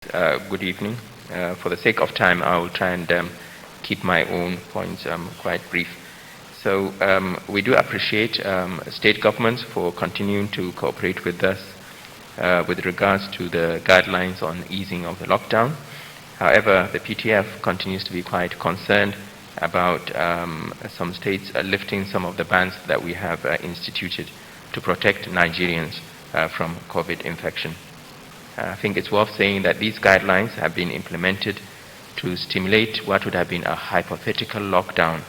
Good evening. For the sake of time, I will try and keep my own points quite brief. So we do appreciate state governments for continuing to cooperate with us with regards to the guidelines on easing of the lockdown. However, the PTF continues to be quite concerned about some states lifting some of the bans that we have instituted to protect Nigerians from COVID infection. I think it's worth saying that these guidelines have been implemented to stimulate what would have been a hypothetical lockdown,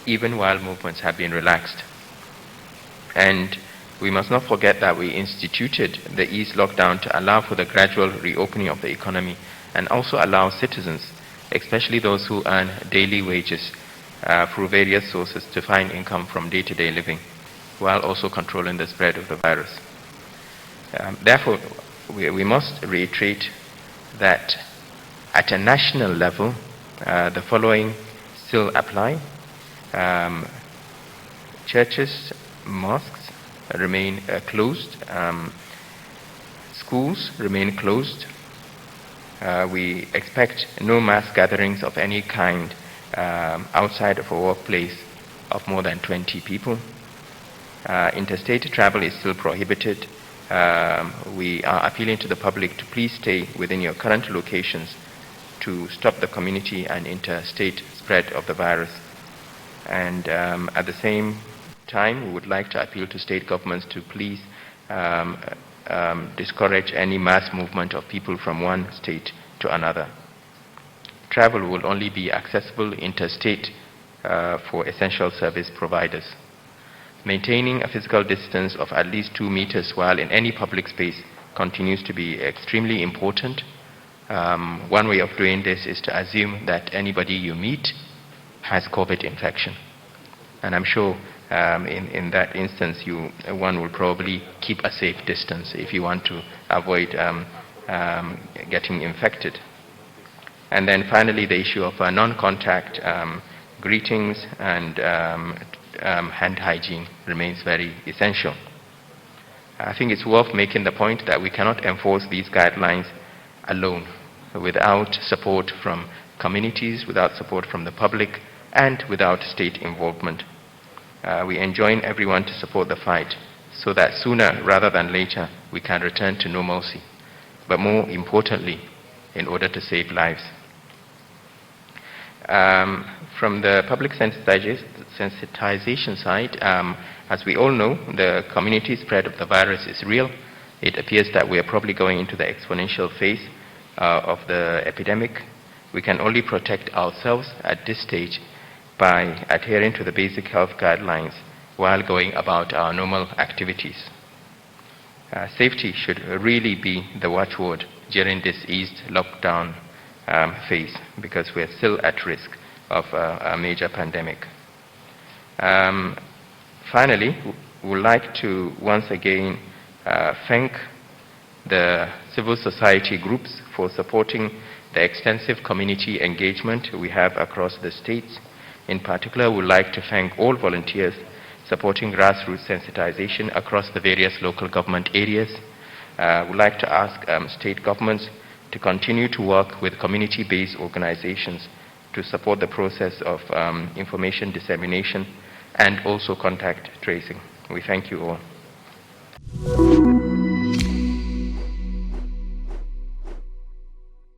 even while movements have been relaxed. And we must not forget that we instituted the ease lockdown to allow for the gradual reopening of the economy and also allow citizens, especially those who earn daily wages through various sources, to find income from day-to-day living, while also controlling the spread of the virus. Therefore, we must reiterate that at a national level, the following still apply. Churches, mosques remain closed. Schools remain closed. We expect no mass gatherings of any kind outside of a workplace of more than 20 people. Interstate travel is still prohibited. We are appealing to the public to please stay within your current locations to stop the community and interstate spread of the virus. And at the same time, we would like to appeal to state governments to please discourage any mass movement of people from one state to another. Travel will only be accessible interstate for essential service providers. Maintaining a physical distance of at least 2 meters while in any public space continues to be extremely important. One way of doing this is to assume that anybody you meet has COVID infection. And I'm sure in that instance, one will probably keep a safe distance if you want to avoid getting infected. And then finally, the issue of non-contact greetings and hand hygiene remains very essential. I think it's worth making the point that we cannot enforce these guidelines alone, without support from communities, without support from the public, and without state involvement. We enjoin everyone to support the fight so that sooner rather than later we can return to normalcy, but more importantly, in order to save lives. From the public sensitization side, as we all know, the community spread of the virus is real. It appears that we are probably going into the exponential phase of the epidemic. We can only protect ourselves at this stage by adhering to the basic health guidelines while going about our normal activities. Safety should really be the watchword during this eased lockdown phase, because we are still at risk of a major pandemic. Finally, we would like to once again thank the civil society groups for supporting the extensive community engagement we have across the states. In particular, we would like to thank all volunteers supporting grassroots sensitization across the various local government areas. We would like to ask state governments to continue to work with community-based organizations to support the process of information dissemination and also contact tracing. We thank you all.